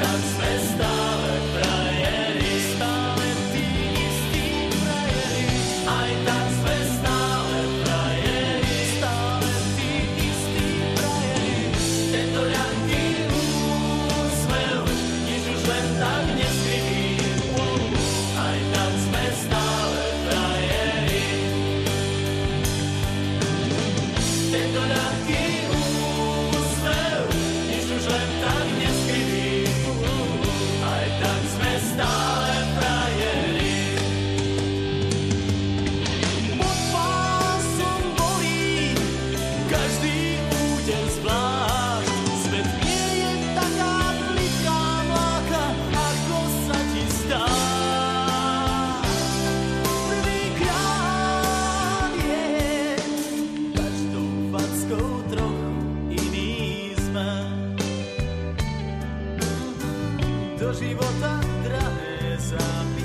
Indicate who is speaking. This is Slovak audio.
Speaker 1: tak sme stále frajeri, stále tí istí frajeri. Aj tak sme stále frajeri, stále tí istí frajeri. Tento ľahký úsmev, nič už len tak neskrytý. Aj tak sme stále frajeri. Tento ľahký úsmev, nič už len tak neskrytý. Aj tak sme stále frajeri. Pod pásom bolí každý úder zvlášť. Svet nie je taká plitká mláka, ako sa ti zdá. Prvýkrát je každou fackou trochu iný sme. Do života drahé zápy